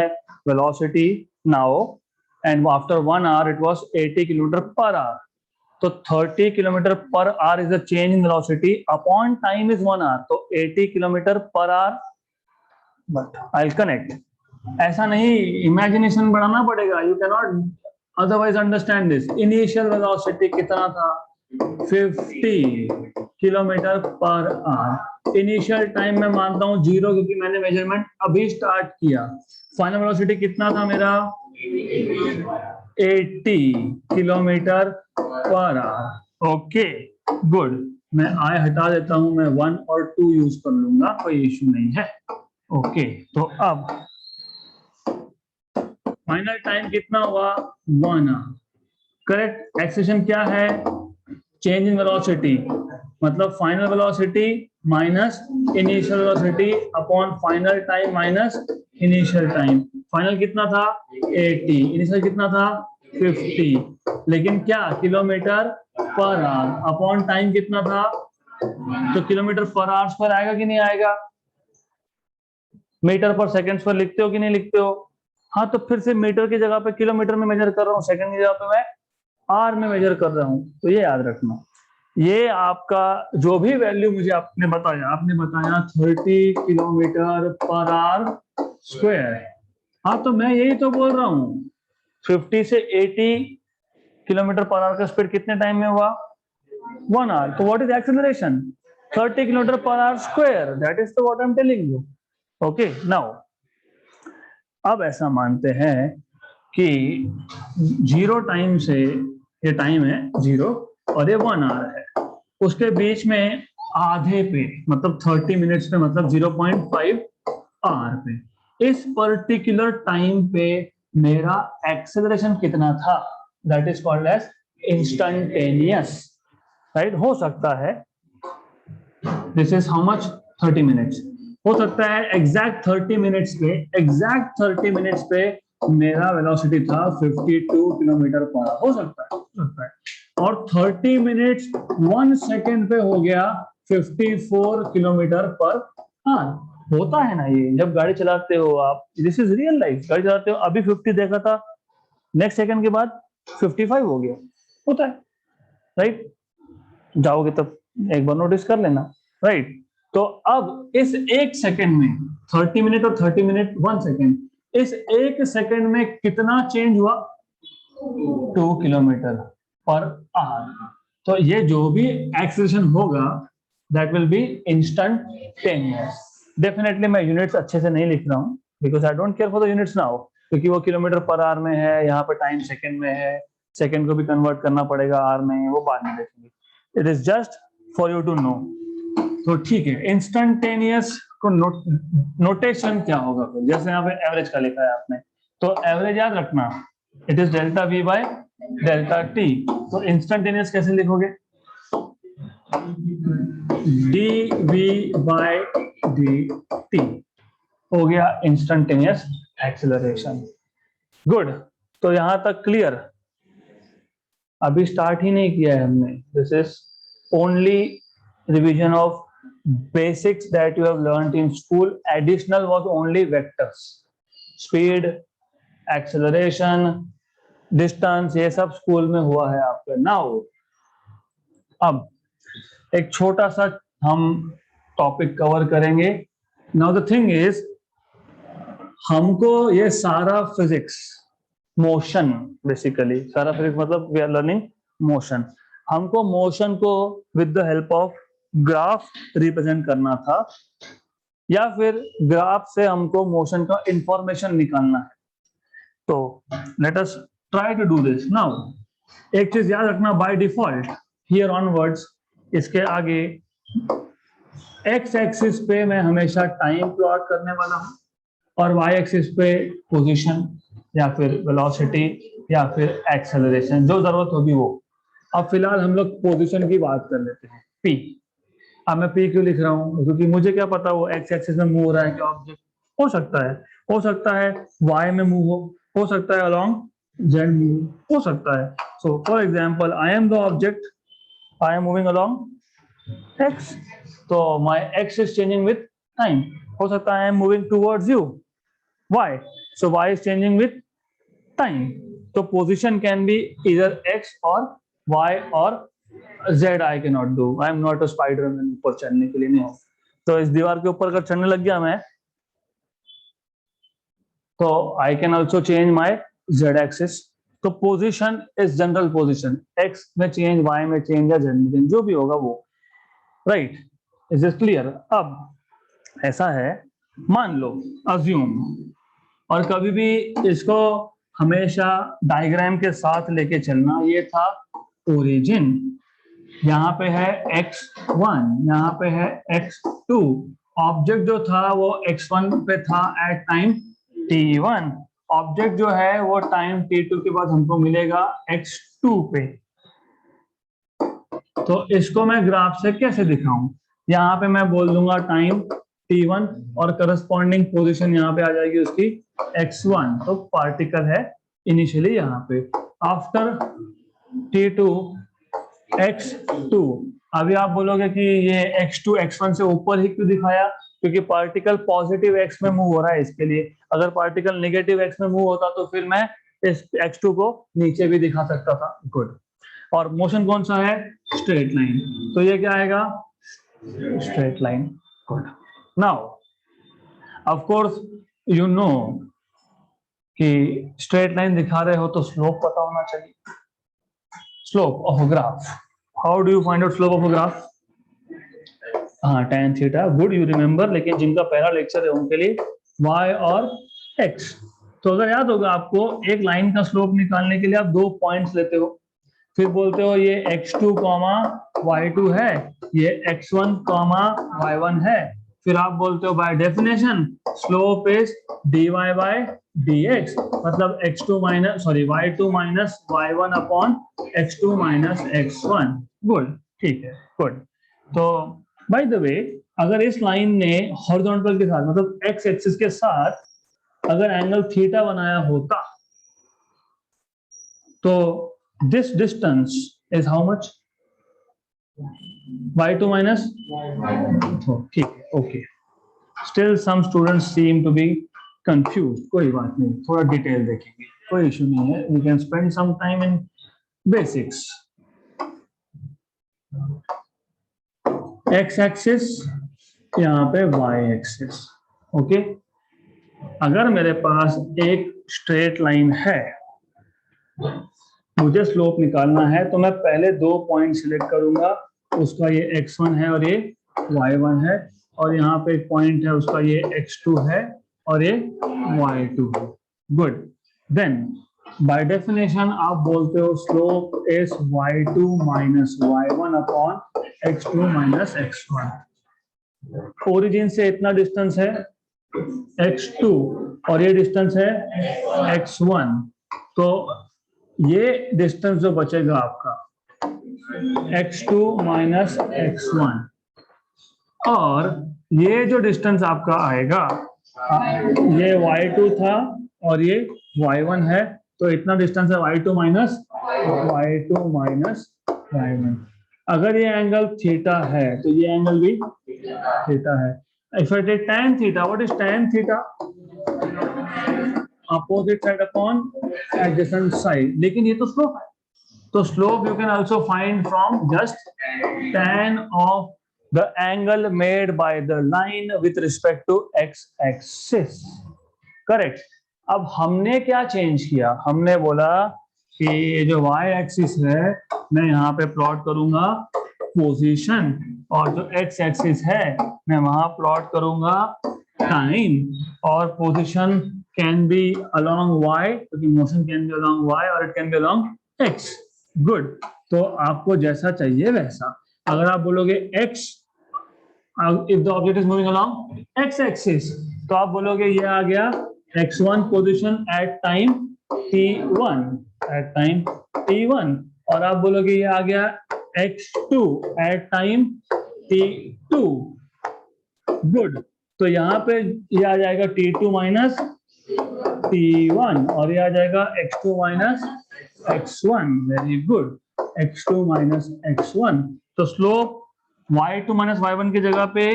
S1: velocity now, and after 1 hour it was 80 kilometer per hour. So 30 kilometer per hour is the change in velocity upon time is 1 hour. So 80 kilometer per hour. But I'll connect. ऐसा नहीं, imagination बढ़ाना पड़ेगा. You cannot otherwise understand this. Initial velocity कितना था? 50 kilometre per our. Initial time मैं मानता हूं 0 क्योंकि मैंने मेजरमेंट अभी स्टार्ट किया। फाइनल वेलोसिटी कितना था मेरा? 80 kilometre per our. Okay good. मैं आई हटा देता हूं, मैं 1 और 2 यूज कर लूंगा, कोई इश्यू नहीं है। ओके तो अब फाइनल टाइम कितना हुआ? 1 आवर। करेक्ट। एक्सेलरेशन क्या है? चेंज इन वेलोसिटी, मतलब final velocity minus initial velocity upon final time minus initial time. Final कितना था? 80। इनिशियल कितना था? 50। लेकिन क्या? Kilometre per our upon time कितना था? तो किलोमीटर पर आवर्स पर आएगा कि नहीं आएगा? मीटर पर सेकंड्स पर लिखते हो कि नहीं लिखते हो? हाँ, तो फिर से मीटर की जगह पे किलोमीटर में मेजर कर रहा हूँ, सेकंड की जगह पे मैं आर में मेजर कर रहा हूँ। तो ये याद रखना। ये आपका जो भी वैल्यू मुझे आपने बताया 30 किलोमीटर पर आवर स्क्वायर। हाँ, तो मैं यही तो बोल रहा हूँ। 50 से 80 किलोमीटर पर आवर का स्पीड कितने टाइम में हुआ? 1 आवर। तो what is acceleration? 30 kilometre per hour square. That is what I am telling you. Okay now अब ऐसा मानते हैं कि 0 टाइम से, ये टाइम है 0 और ये 1 आवर है, उसके बीच में आधे पे मतलब 30 मिनट्स पे मतलब 0.5 आवर पे, इस पर्टिकुलर टाइम पे मेरा एक्सेलरेशन कितना था? That is called as instantaneous, right? हो सकता है this is how much 30 minutes, हो सकता है एग्जैक्ट 30 मिनट्स पे मेरा वेलोसिटी था 52 किलोमीटर पर आवर। हो सकता है और 30 मिनट्स 1 सेकेंड पे हो गया 54 किलोमीटर पर आवर। होता है ना ये, जब गाड़ी चलाते हो आप, दिस इज रियल लाइफ, गाड़ी चलाते हो अभी 50 देखा था, नेक्स्ट सेकंड के बाद 55 हो गया, होता है, राइट? जाओगे तब एक बार नोटिस कर लेना, राइट? तो अब इस 1 सेकंड में 30 मिनट और 30 मिनट 1 सेकंड, इस 1 सेकंड में कितना चेंज हुआ? 2 किलोमीटर पर आवर। तो ये जो भी एक्सेलरेशन होगा that will be instantaneous. Definitely मैं यूनिट्स अच्छे से नहीं लिख रहा हूं because I don't care for the units now, क्योंकि वो किलोमीटर पर आवर में है, यहाँ पे टाइम सेकंड में है, सेकंड को भी कन्वर्ट करना पड़ेगा आवर में, वो बाद में देखेंगे। It is just for you to know. तो ठीक है, इंस्टंटेनियस को नोटेशन क्या होगा फिर? जैसे यहाँ पे एवरेज का लिखा है आपने, तो एवरेज याद रखना, it is delta V by delta T. तो इंस्टंटेनियस कैसे लिखोगे? D V by D T हो गया इंस्टंटेनियस एक्सेलरेशन। गुड। तो यहां तक क्लियर? अभी स्टार्ट ही नहीं किया है हमने, this is only revision of basics that you have learned in school. Additional was only vectors, speed, acceleration, distance, ये सब स्कूल में हुआ है आपका। नाउ अब एक छोटा सा हम टॉपिक कवर करेंगे। नाउ द थिंग इज, हमको ये सारा फिजिक्स मोशन, बेसिकली सारा फिजिक्स मतलब वी आर लर्निंग मोशन। हमको मोशन को with the help of graph represent करना था, या फिर ग्राफ से हमको मोशन का इंफॉर्मेशन निकालना है। तो let us try to do this now. एक चीज याद रखना, बाय डिफॉल्ट हियर ऑनवर्ड्स इसके आगे एक्स एक्सिस पे मैं हमेशा टाइम प्लॉट करने वाला हूं, और वाई एक्सिस पे पोजीशन या फिर वेलोसिटी या फिर एक्सेलरेशन, जो जरूरत होगी वो। अब फिलहाल हम लोग पोजीशन की बात कर लेते हैं, पी। अब मैं पी क्यों लिख रहा हूँ, क्योंकि मुझे क्या पता वो एक्स एक्सिस में मूव हो रहा है कि ऑब्जेक्ट। हो सकता है वाई में मूव हो सकता है अलोंग जेड मूव हो सकता है। So for example I am the object, I am moving along X, तो my X is changing with time. हो सकता है I am moving towards you, Y, so Y is changing with time. तो पोजीशन कैन बी इधर एक्स और वाई और Z. I can not do, I am not a Spiderman, ऊपर चढ़ने के लिए नहीं हो। तो इस दीवार के ऊपर अगर चढ़ने लग गया मैं, तो I can also change my Z axis. तो position is general position, X में चेंज, वाई में चेंज या जेड में चेंज, जो भी होगा वो, राइट। Is it clear? अब ऐसा है, मान लो, अज्यूम, और कभी भी इसको हमेशा डायग्राम के साथ लेके चलना। ये था ओरिजिन, यहाँ पे है x1, यहाँ पे है x2। ऑब्जेक्ट जो था वो x1 पे था एट टाइम t1, ऑब्जेक्ट जो है वो टाइम t2 के बाद हमको मिलेगा x2 पे। तो इसको मैं ग्राफ से कैसे दिखाऊं? यहाँ पे मैं बोल दूंगा टाइम t1 और करस्पॉन्डिंग पोजीशन यहाँ पे आ जाएगी उसकी x1। तो पार्टिकल है इनिशियली यहाँ पे, आफ्टर t2 x2। अभी आप बोलोगे कि ये x2 x1 से ऊपर ही क्यों दिखाया? क्योंकि पार्टिकल पॉजिटिव x में मूव हो रहा है, इसके लिए। अगर पार्टिकल नेगेटिव x में मूव होता तो फिर मैं इस x2 को नीचे भी दिखा सकता था। गुड। और मोशन कौन सा है? स्ट्रेट लाइन, तो ये क्या आएगा? Straight line. Good. Now of course you know कि स्ट्रेट लाइन दिखा रहे हो तो स्लोप पता होना चाहिए। Slope of a graph, how do you find out slope of a graph? हाँ, tan theta, good, you remember. लेकिन जिनका पहला लेक्चर है उनके लिए y और x। तो अगर याद होगा आपको, एक लाइन का स्लोप निकालने के लिए आप 2 पॉइंट्स लेते हो, फिर बोलते हो ये x2, y2 है, ये x1, y1 है। फिर आप बोलते हो by definition slope is dy by dx, मतलब y2 minus y1 upon x2 minus x1। Good, ठीक है, गुड। तो बाय द वे, अगर इस लाइन ने हॉरिजॉन्टल के साथ, मतलब एक्स एक्सिस के साथ अगर एंगल थीटा बनाया होता, तो this distance is how much? y2 minus, ठीक है, okay. Still some students seem to be confuse, कोई बात नहीं, थोड़ा डिटेल देखेंगे, कोई इशू नहीं है। We can spend some time in basics. X axis, यहाँ पे वाई एक्सिस, ओके। अगर मेरे पास एक स्ट्रेट लाइन है, मुझे स्लोप निकालना है, तो मैं पहले 2 पॉइंट सिलेक्ट करूंगा, उसका ये x1 है और ये y1 है, और यहाँ पे एक पॉइंट है उसका ये x2 है और ये y2 है। गुड। देन बाय डेफिनेशन आप बोलते हो slope is y2 minus y1 upon x2 minus x1। Origin से इतना डिस्टेंस है x2 और ये डिस्टेंस है x1, तो ये डिस्टेंस जो बचेगा आपका x2 माइनस x1, और ये जो डिस्टेंस आपका आएगा, ये y2 था और ये y1 है, तो इतना डिस्टेंस है y2 माइनस y1। अगर ये एंगल थीटा है तो ये एंगल भी थीटा है। If I take tan theta, what is tan theta? Opposite side upon adjacent side। लेकिन ये तो स्लोप है, तो slope you can also find from just tan of the angle made by the line with respect to x axis, correct? अब हमने क्या चेंज किया, हमने बोला कि ये जो y एक्सिस है मैं यहाँ पे प्लॉट करूंगा पोजीशन, और जो x एक्सिस है मैं वहां प्लॉट करूंगा टाइम, और position can B along y, क्योंकि motion can be along y और it can be along x। Good, तो आपको जैसा चाहिए वैसा। अगर आप बोलोगे x, if the object is moving along x axis, तो आप बोलोगे ये आ गया x1 position at time t1, at time t1, और आप बोलोगे ये आ गया x2 at time t2। Good, तो यहाँ पे ये आ जाएगा t2 माइनस t1, और ये आ जाएगा x2 minus x1। Very good, x2 minus x1। तो स्लोप y2 माइनस y1 की जगह पे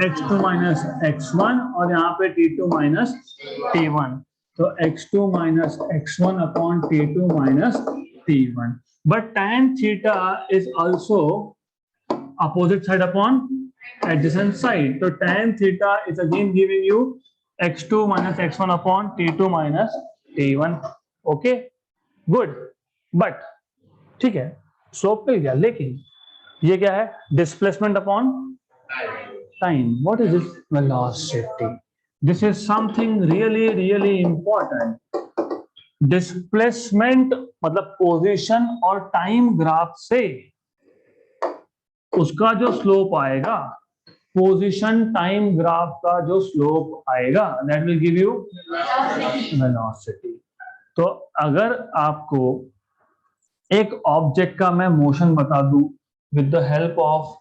S1: x2 माइनस x1, और यहाँ पे t2 माइनस t1। तो x2 minus x1 upon t2 minus t1। But tan theta is also opposite side upon adjacent side. So tan theta is again giving you x2 minus x1 upon t2 minus t1. Okay, good. But ठीक है, स्लोप मिल गया, लेकिन ये क्या है, displacement upon time. What is this? Velocity. This is something really really important. Displacement मतलब पोजीशन और टाइम ग्राफ से उसका जो स्लोप आएगा, पोजीशन टाइम ग्राफ का जो स्लोप आएगा, that will give you velocity. तो अगर आपको एक ऑब्जेक्ट का मैं मोशन बता दूं with the help of,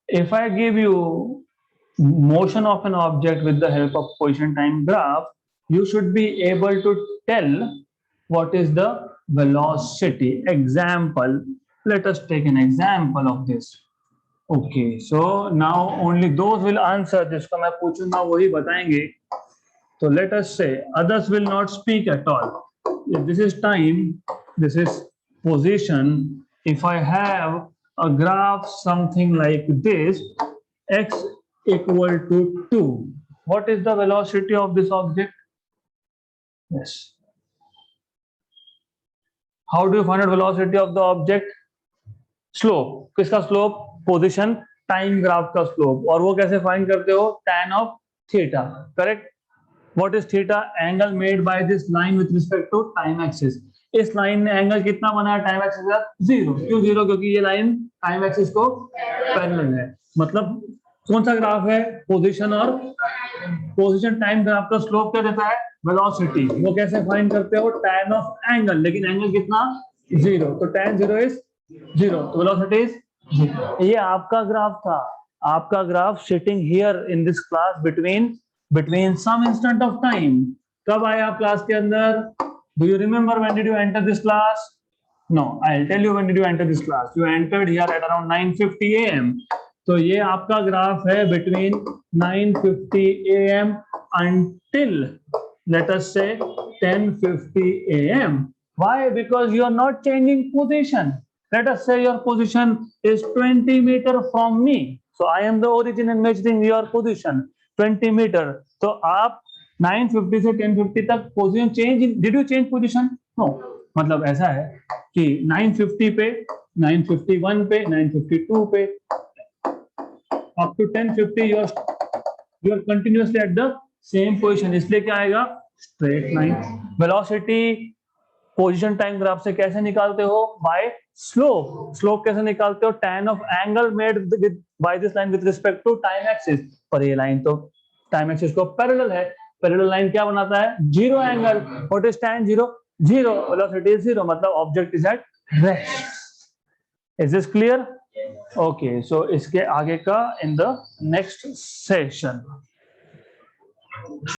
S1: if I give you motion of an object with the help of position time graph, you should be able to tell what is the velocity. Example, let us take an example of this. Okay, so now only those will answer, जिसको मैं पूछूंगा वही बताएंगे। तो let us say others will not speak at all. If this is time, this is position. If I have a graph something like this, x equal to 2, what is the velocity of this object? Yes. How do you find out velocity of the object? Slope. किसका slope? Position time graph का slope. और वो कैसे find करते हो? Tan of theta. Correct? What is theta? Angle made by this line with respect to time axis. इस लाइन ने एंगल कितना बनाया टाइम एक्सिस का? 0। क्यों 0? क्योंकि ये लाइन टाइम एक्सिस को पैरेलल है। मतलब कौन सा ग्राफ है? पोजीशन, और पोजीशन टाइम ग्राफ का स्लोप क्या देता है? वेलोसिटी। वो कैसे फाइंड करते हो? tan ऑफ एंगल, लेकिन एंगल कितना? 0, तो tan 0 इज 0, तो वेलोसिटी इज 0। ये आपका ग्राफ था, आपका graph sitting here in this class between some instant of time. कब आए आप क्लास के अंदर? Do you remember when did you enter this class? No, I will tell you when did you enter this class. You entered here at around 9:50 AM। तो ये आपका ग्राफ है between 9:50 AM until let us say 10:50 AM. Why? Because you are not changing position. Let us say your position is 20 meter from me. So I am the origin and measuring your position 20 meter. तो आप 9:50 से 10:50 तक position change, did you change position? No. मतलब ऐसा है कि 9:50 पे, 9:51 पे, 9:52 पे, up to 10:50 you are continuously at the same position, इसलिए क्या आएगा? Straight line. Velocity position time graph से कैसे निकालते हो? Bye slope. स्लोप कैसे निकालते हो? tan of angle made with by this line with respect to time axis. पर ये लाइन तो टाइम एक्सिस को पैरेलल है। पैरेलल लाइन क्या बनाता है? 0 एंगल। What is tan 0? 0। Velocity is 0, मतलब object is at rest. Is this clear? Okay, so इसके आगे का इन द नेक्स्ट सेशन।